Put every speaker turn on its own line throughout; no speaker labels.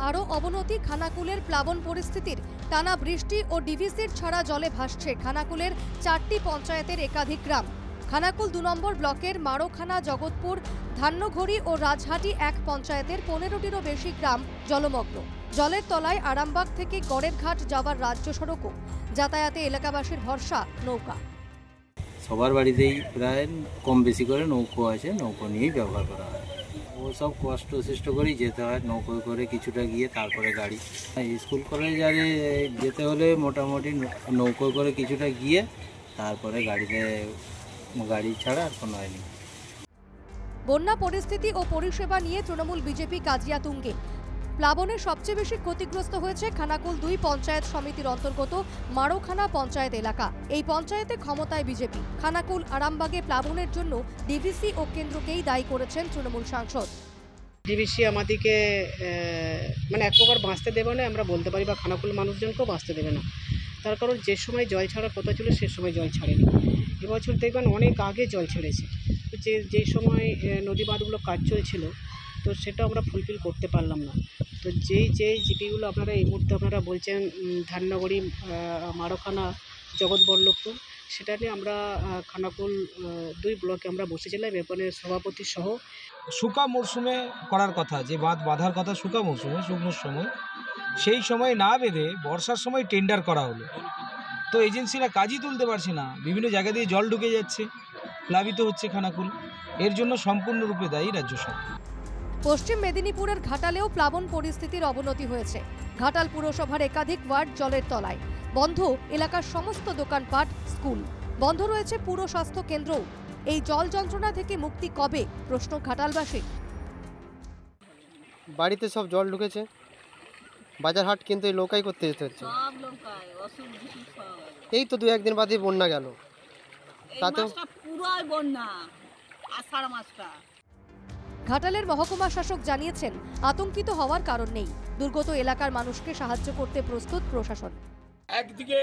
আরও অবনতি খানাকুলের প্লাবন পরিস্থিতির। টানা বৃষ্টি ও ডিভিসির ছাড়া জলে ভাসছে খানাকুলের 4টি পঞ্চায়েতের একাধিক গ্রাম। খানাকুল 2 নম্বর ব্লকের মারোখানা, জগৎপুর, ধান্যঘড়ি ও রাজহাটি এক পঞ্চায়েতের 15টিরও বেশি গ্রাম জলমগ্ন। জলের তলায় আরামবাগ থেকে গড়ের ঘাট যাওয়ার রাজ্য সড়কও। যাতায়াতে এলাকাবাসীর ভরসা নৌকা।
সবার বাড়িতেই প্রায় কম বেশি করে নৌকো আছে, নৌকো নিয়েই ব্যবহার করা হয়। ও সব কষ্ট সৃষ্ট করেই যেতে হয়, নৌকো করে কিছুটা গিয়ে তারপরে গাড়ি। স্কুল কলেজ আরে যেতে হলে মোটামুটি নৌকো করে কিছুটা গিয়ে তারপরে গাড়ি ছাড়া আর কোনো হয়নি।
বন্যা পরিস্থিতি ও পরিষেবা নিয়ে তৃণমূল বিজেপি কাজিয়া তুঙ্গে। প্লাবনে সবচেয়ে বেশি ক্ষতিগ্রস্ত হয়েছে খানাকুল 2 পঞ্চায়েত সমিতির অন্তর্গত মারোখানা পঞ্চায়েত এলাকা। এই পঞ্চায়েতে ক্ষমতায় বিজেপি। খানাকুল আরামবাগে প্লাবনের জন্য ডিভিসি ও কেন্দ্রকেই দায়ী করেছেন তৃণমূল সাংসদ।
ডিভিসি আমাদেরকে মানে এক প্রকার বাঁচতে দেবে না, আমরা বলতে পারি, বা খানাকুল মানুষজনকেও বাঁচতে দেবে না। তার কারণ যে সময় জল ছাড়ার কথা ছিল সে সময় জল ছাড়েনি। এবছর দেখবেন অনেক আগে জল ছেড়েছে। তো যেই সময় নদী বাঁধগুলো কাজ চলছিল তো সেটা আমরা ফুলফিল করতে পারলাম না। তো যেই জিপিগুলো আপনারা এই মুহূর্তে আপনারা বলছেন ধান্যঘড়ি, মারোখানা, জগৎবল্লভপুর, সেটা নিয়ে আমরা খানাকুল 2 ব্লকে আমরা বসেছিলাম এরপরে সভাপতি সহ।
শুকা মরশুমে করার কথা, যে বাঁধার কথা শুকা মরশুমে, শুকনোর সময়, সেই সময় না বেঁধে বর্ষার সময় টেন্ডার করা হলো। তো এজেন্সিরা কাজই তুলতে পারছে না, বিভিন্ন জায়গা দিয়ে জল ঢুকে যাচ্ছে, প্লাবিত হচ্ছে খানাকুল। এর জন্য সম্পূর্ণরূপে দায়ী রাজ্য সরকার।
পশ্চিম মেদিনীপুরের ঘাটালেও প্লাবন পরিস্থিতির অবনতি হয়েছে। ঘাটাল পুরসভার একাধিক ওয়ার্ড জলের তলায়। বন্ধ এলাকার সমস্ত দোকানপাট, স্কুল। বন্ধ রয়েছে পুর স্বাস্থ্য কেন্দ্রও। এই জল যন্ত্রণা থেকে মুক্তি কবে, প্রশ্ন ঘাটালবাসী।
বাড়িতে সব জল ঢুকেছে, বাজার হাট কিন্তু এই নৌকাই করতে যেতে হচ্ছে। এই তো 2-1 দিন বাদে বন্যা গেল, তাতেও
পুরোই বন্যা। আষাঢ় মাসটা
ঘাটালের মহকুমা শাসক জানিয়েছেন আতঙ্কিত হওয়ার কারণ নেই। দুর্গত এলাকার মানুষকে সাহায্য করতে প্রস্তুত প্রশাসন।
একদিকে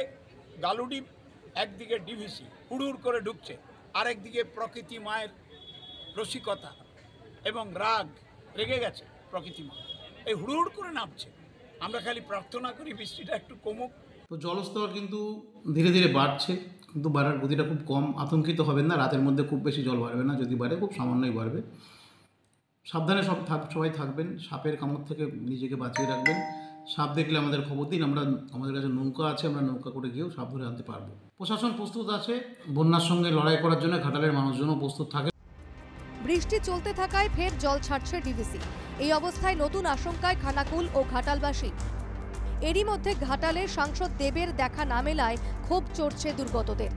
গালুডি, একদিকে ডিভিসি হুড়ুড় করে ঢুকছে, আরেকদিকে প্রকৃতি মায়ের রসিকতা এবং রেগে গেছে প্রকৃতি মা, এই হুড়ুড় করে নামছে। আমরা খালি প্রার্থনা করি বৃষ্টিটা একটু কমুক।
তো জলস্তর কিন্তু ধীরে ধীরে বাড়ছে, কিন্তু বাড়ার গতিটা খুব কম। আতঙ্কিত হবেন না, রাতের মধ্যে খুব বেশি জল বাড়বে না, যদি বাড়ে খুব সামান্যই বাড়বে। সাবধানে সবাই থাকবেন, সাপের কামড় থেকে নিজেকে বাঁচিয়ে রাখবেন। সাপ দেখলে আমাদের খবর দিন, আমাদের কাছে নৌকা আছে, আমরা নৌকা করে গিয়েও সাপ ধরে আনতে পারবো। প্রশাসন প্রস্তুত আছে বন্যার সঙ্গে লড়াই করার জন্য, ঘাটালের মানুষজনও প্রস্তুত থাকে।
বৃষ্টি চলতে থাকায় ফের জল ছাড়ছে ডিভিসি। এই অবস্থায় নতুন আশঙ্কায় খানাকুল ও ঘাটালবাসী। এরই মধ্যে ঘাটালের সাংসদ দেবের দেখা না মেলায় ক্ষোভ চড়ছে দুর্গতদের।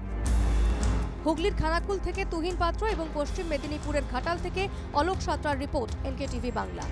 হুগলির খানাকুল থেকে তুহিন পাত্র এবং পশ্চিম মেদিনীপুরের ঘাটাল থেকে অলোক সাঁতরার রিপোর্ট, NKTV বাংলা।